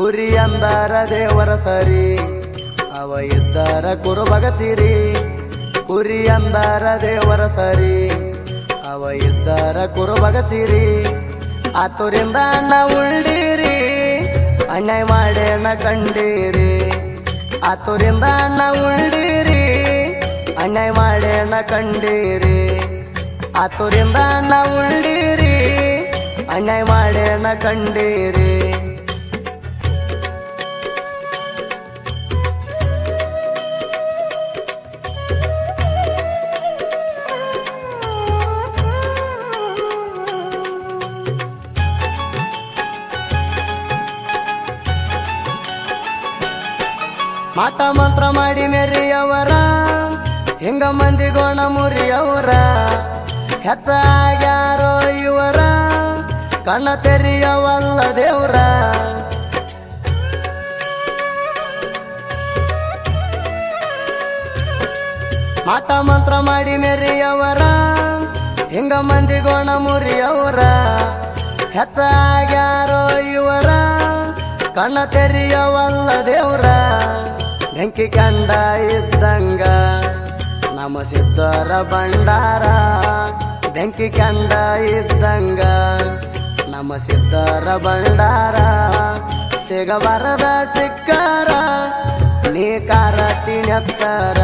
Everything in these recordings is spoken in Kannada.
ಕುರಿ ಅಂದಾರ ದೇವರ ಸರಿ ಅವ ಇದ್ದಾರ ಕುರುಬಗ ಸಿರಿ ಕುರಿ ಅಂದಾರ ದೇವರ ಸರಿ ಅವ ಇದ್ದಾರ ಕುರುಬಗ ಸಿರಿ ಆತುರಿಂದ ಅಣ್ಣ ಉಳ್ಳಿರಿ ಅನ್ಯಾಯ ಮಾಡೇನ ಕಂಡೀರಿ ಆತುರಿಂದ ಅಣ್ಣ ಉಳ್ಳಿರಿ ಅನ್ಯಾಯ ಮಾಡೇನ ಕಂಡೀರಿ ಆತುರಿಂದ ಅಣ್ಣ ಉಳ್ಳಿರಿ ಅನ್ಯಾಯ ಮಾಡೇನ ಕಂಡೀರಿ ಮಾಟ ಮಂತ್ರ ಮಾಡಿ ಮೆರಿಯವರ ಹಿಂಗ ಮಂದಿಗೋಣ ಮುರಿಯವರ ಹೆಚ್ಚಾಗ್ಯಾರೋ ಇವರ ಕಣ್ಣ ತೆರೆಯವಲ್ಲ ದೇವ್ರ ಮಾಟ ಮಂತ್ರ ಮಾಡಿ ಮೆರಿಯವರ ಹಿಂಗ ಮಂದಿಗೋಣ ಮುರಿಯವರ ಹೆಚ್ಚಾಗ್ಯಾರೋ ಇವರ ಕಣ್ಣ ತೆರೆಯವಲ್ಲ ದೇವ್ರ ಬೆಂಕಿ ಕಂಡ ಇದ್ದಂಗ ನಮ್ಮ ಸಿದ್ಧರ ಭಂಡಾರ ಬೆಂಕಿ ಕಂಡ ಇದ್ದಂಗ ನಮ್ಮ ಸಿದ್ಧರ ಭಂಡಾರ ಸಿಗಬಾರದ ಸಿಕ್ಕಾರ ನೀ ಕಾರ ತಿಣತ್ತರ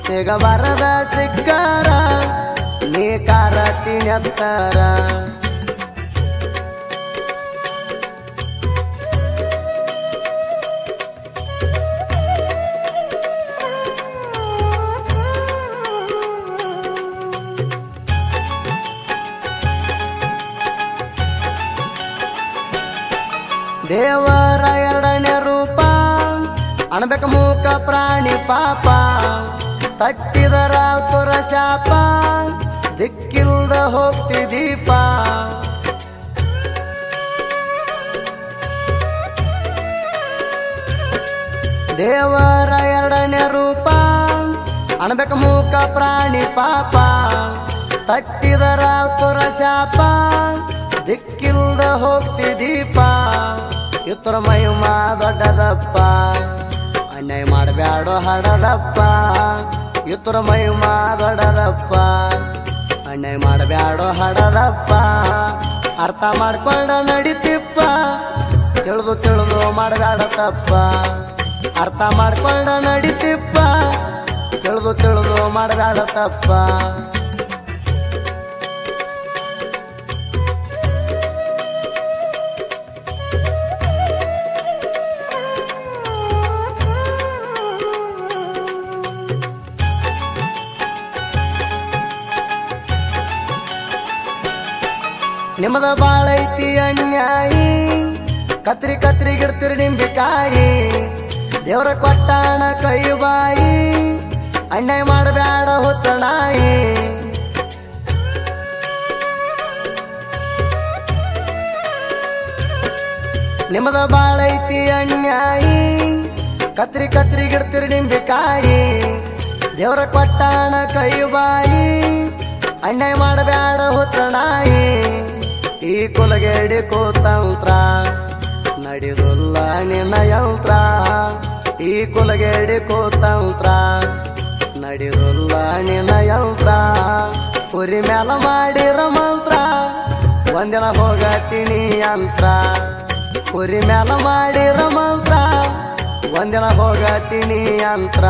ಸಿಗಬಾರದ ಸಿಕ್ಕಾರ ನೀ ಕಾರ ತಿಣತ್ತರ ದೇವರ ಎರಡನೇ ರೂಪ ಅಣಬೇಕ ಮೂಕ ಪ್ರಾಣಿ ಪಾಪ ತಟ್ಟಿದರ ತುರ ಶಾಪ ಸಿಕ್ಕಿಲ್ದ ಹೋಗ್ತಿ ದೀಪ ದೇವರ ಎರಡನೇ ರೂಪ ಅಣಬೇಕ ಮೂಕ ಪ್ರಾಣಿ ಪಾಪ ತಟ್ಟಿದರ ತುರ ಶಾಪ ದಿಕ್ಕಿಲ್ದ ಹೋಗ್ತಿ ದೀಪ ಇತರ ಮಹಿಮಾ ದೊಡ್ಡದಪ್ಪ ಅನ್ಯಾಯ ಮಾಡಬ್ಯಾಡೋ ಹಡದಪ್ಪ ಇತರ ಮಹಿಮಾ ದೊಡ್ಡದಪ್ಪ ಅನ್ಯಾಯ ಮಾಡಬ್ಯಾಡೋ ಹಡದಪ್ಪ ಅರ್ಥ ಮಾಡ್ಕೊಂಡ ನಡಿತಿಪ್ಪ ತಿಳಿದು ತಿಳಿದು ಮಾಡಬ್ಯಾಡ ತಪ್ಪ ಅರ್ಥ ಮಾಡ್ಕೊಂಡ ನಡಿತಿಪ್ಪ ತಿಳಿದು ತಿಳಿದು ಮಾಡಬ್ಯಾಡ ತಪ್ಪ ನಿಮ್ಮದ ಬಾಳೈತಿ ಅನ್ಯಾಯಿ ಕತ್ರಿ ಕತ್ರಿ ಗಿಡ್ತಿರಿ ನಿಂಬಿಕಾಯಿ ದೇವ್ರ ಕೊಟ್ಟಾಣ ಕೈ ಬಾಯಿ ಅನ್ಯಾಯ ಮಾಡಬ್ಯಾಡ ಹುಚ್ಚಣಾಯಿ ನಿಮ್ಮದ ಬಾಳೈತಿ ಅನ್ಯಾಯಿ ಕತ್ರಿ ಕತ್ರಿ ಗಿಡ್ತಿರಿ ನಿಂಬಿಕಾಯಿ ದೇವ್ರ ಕೊಟ್ಟಾಣ ಕೈ ಬಾಯಿ ಅನ್ಯಾಯ ಮಾಡಬ್ಯಾಡ ಹುಚ್ಚಣಾಯಿ ಈ ಕುಲಗೇಡಿ ಕೂತಂತ್ರ ನಡೆದುಲ್ಲ ನಿನ್ನ ಯಂತ್ರ ಈ ಕುಲಗೇಡಿ ಕೂತಂತ್ರ ನಡೆದುಲ್ಲ ನಿನ್ನ ಯಂತ್ರ ಕುರಿ ಮ್ಯಾಲ ಮಾಡಿರ ಮಂತ್ರ ಒಂದಿನ ಹೋಗತೀನಿ ಯಂತ್ರ ಕುರಿ ಮ್ಯಾಲ ಮಾಡಿರ ಮಂತ್ರ ಒಂದಿನ ಹೋಗತೀನಿ ಯಂತ್ರ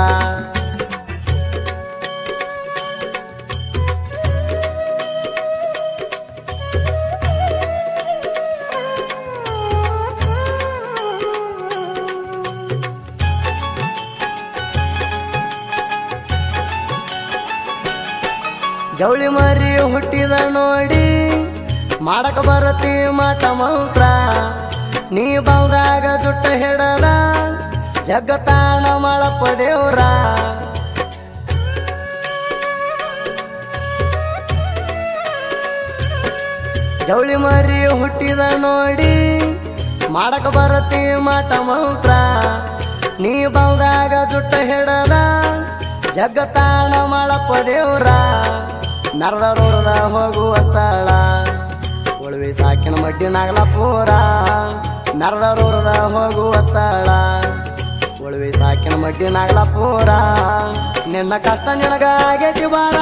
ಜವಳಿ ಮರಿ ಹುಟ್ಟಿದ ನೋಡಿ ಮಾಡಕ ಬರತಿ ಮಾಟ ಮಂತ್ರ ನೀ ಬಂದಾಗ ಜುಟ್ಟ ಹಿಡದ ಜಗತ್ತಾಣ ಮಾಡಪ್ಪ ದೇವ್ರ ಜವಳಿ ಮರಿ ಹುಟ್ಟಿದ ನೋಡಿ ಮಾಡಕ ಬರತಿ ಮಾಟ ಮಂತ್ರ ನೀ ಬಂದಾಗ ಜುಟ್ಟ ಹಿಡದ ಜಗತ್ತಾಣ ಮಾಡಪ್ಪ ದೇವ್ರ ನರದ ರೋಡದ ಹೋಗುವ ಸ್ಥಳ ಉಳ್ವಿ ಸಾಕಿನ ಮಡ್ಡಿ ನಾಗಲಾಪುರ ನರದರೂರದ ಹೋಗುವ ಸ್ಥಳ ಉಳ್ವಿ ಸಾಕಿನ ಮಡ್ಡಿ ನಾಗಲಾಪುರ ನಿನ್ನ ಕಷ್ಟ ನಿನಗ ಆಗೇತಿ ಬಾರ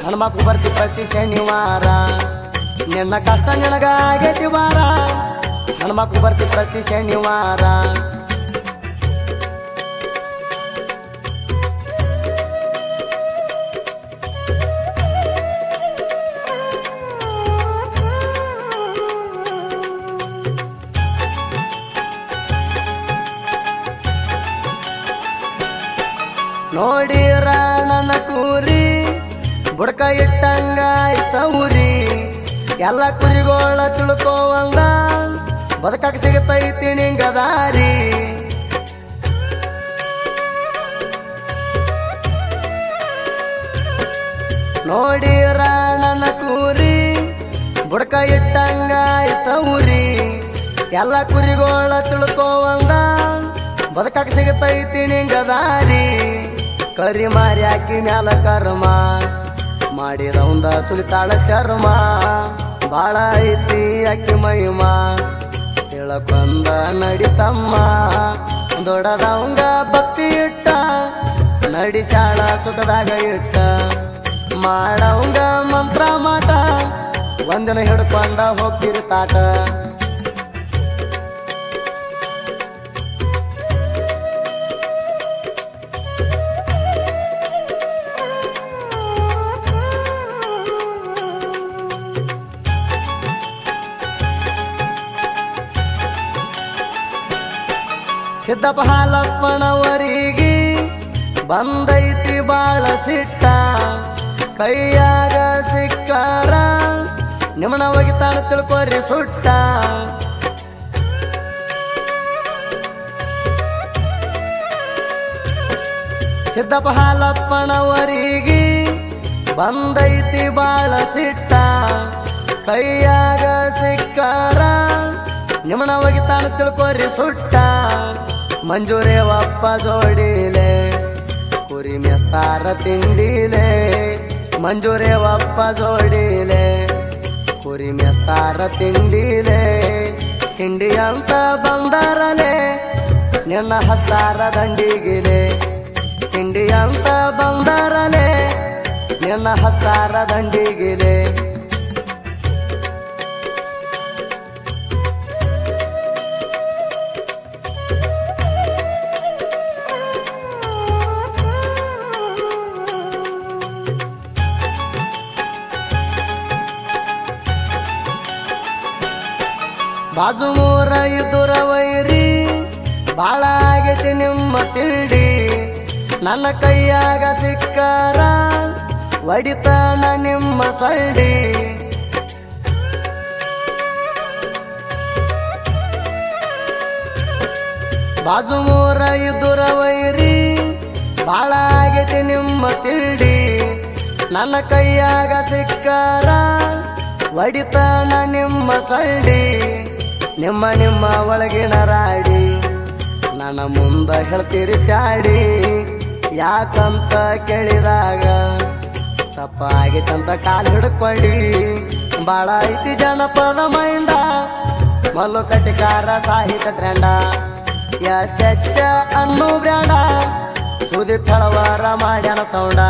ಹನುಮಪ್ಪ ಬರ್ತಿ ಪ್ರತಿ ಶನಿವಾರ ನಿನ್ನ ಕಷ್ಟ ನಿನಗ ಆಗೇತಿ ಬಾರ ಹನುಮಪ್ಪ ಬರ್ತಿ ಪ್ರತಿ ಶನಿವಾರ ನೋಡಿರ ನನ್ನ ಕೂರಿ ಬುಡಕ ಇಟ್ಟಂಗ ಆಯ್ತ ಊರಿ ಎಲ್ಲ ಕುರಿಗೋಳ ತಿಳ್ಕೋವಂಗ ಬದುಕಕ್ಕೆ ಸಿಗತೈತಿ ನಿಂಗ ದಾರಿ ನೋಡಿರ ನನ್ನ ಕೂರಿ ಬುಡಕ ಇಟ್ಟಂಗ ಆಯ್ತ ಊರಿ ಎಲ್ಲ ಕುರಿಗೋಳ ತಿಳ್ಕೋವಂಗ ಬದುಕಕ್ಕೆ ಸಿಗತೈತಿ ನಿಂಗ ದಾರಿ ಕರಿ ಮಾರಿ ಹಾಕಿ ಮ್ಯಾಲ ಕರ್ಮ ಮಾಡಿದವಂದ ಸುಲಿತಾಳ ಚರ್ಮ ಬಾಳ ಐತಿ ಅಕ್ಕಿ ಮಹಿಮ ತಿಳಕೊಂದ ನಡಿತಮ್ಮ ದೊಡ್ಡದವಂಗ ಭಕ್ತಿ ಇಟ್ಟ ನಡಿಸಾಳ ಸುಖದಾಗ ಇಟ್ಟ ಮಾಡವಂಗ ಮಂತ್ರ ಮಾಟ ಒಂದಿನ ಹಿಡ್ಕೊಂಡ ಹೋಗ್ತಿರ್ತಾಟ ಸಿದ್ದಪ್ಪ ಹಾಲಪ್ಪನವರಿಗೆ ಬಂದೈತಿ ಬಾಳ ಸಿಟ್ಟ ಕೈಯಾಗ ಸಿಕ್ಕಾರ ನಿಮ್ಮನ ಒಗಿತಾಳ ತಿಳ್ಕೊರಿ ಸುಟ್ಟ ಸಿದ್ದಪ್ಪ ಹಾಲಪ್ಪನವರಿಗೆ ಬಂದೈತಿ ಬಾಳ ಸಿಟ್ಟ ಕೈಯಾಗ ಸಿಕ್ಕಾರ ನಿಮ್ಮನ ಒಗಿತಾಳ ತಿಳ್ಕೊರಿ ಸುಟ್ಟ ಮಂಜೂರೇವಪ್ಪ ಜೋಡಿಲೆ ಕುರಿ ಮೆಸ್ತಾರ ತಿಂಡಿಲೆ ಮಂಜೂರೇವಪ್ಪ ಜೋಡಿಲೆ ಕುರಿ ಮೆಸ್ತಾರ ತಿಂಡಿಲೆ ತಿಂಡಿ ಅಂತ ಬಂದರಲೆ ನಿನ್ನ ಹಸ್ತಾರ ದಂಡಿಗಿಲೆ ತಿಂಡಿ ಅಂತ ಬಂದರಲೆ ನಿನ್ನ ಹಸ್ತಾರ ದಂಡಿಗಿಲೆ ಬಾಜು ಮೂರ ಇದುರ ವೈರಿ ಬಾಳ ಆಗೈತಿ ನಿಮ್ಮ ತಿಂಡಿ ನನ್ನ ಕೈಯಾಗ ಸಿಕ್ಕಾರ ಒಡಿತಾನ ನಿಮ್ಮ ಸಳ್ಳಿ ಬಾಜು ಮೂರ ಇದುರ ವೈರಿ ಬಾಳ ಆಗೈತಿ ನಿಮ್ಮ ತಿಂಡಿ ನನ್ನ ಕೈಯಾಗ ಸಿಕ್ಕಾರ ಒಡಿತಾನ ನಿಮ್ಮ ಸಳ್ಳಿ ನಿಮ್ಮ ನಿಮ್ಮ ಒಳಗಿನ ರಾಡಿ ನನ್ನ ಮುಂದ ಹೇಳ್ತೀರಿ ಚಾಡಿ ಯಾಕಂತ ಕೇಳಿದಾಗ ತಪ್ಪಾಗಿತ್ತಂತ ಕಾಲು ಹಿಡ್ಕೊಂಡಿ ಬಾಳ ಐತಿ ಜನಪದ ಮೈಂಡ ಮಲ್ಲು ಕಟಿಕಾರ ಸಾಹಿತ್ಯ ಟ್ರೆಂಡ ಎಸ್ ಎಚ್ ಅನ್ನೋ ಬ್ರ್ಯಾಂಡ ಸುದೀಪ್ ಹಳವಾರ ಮಾಡ್ಯಾನ ಸೌಂಡ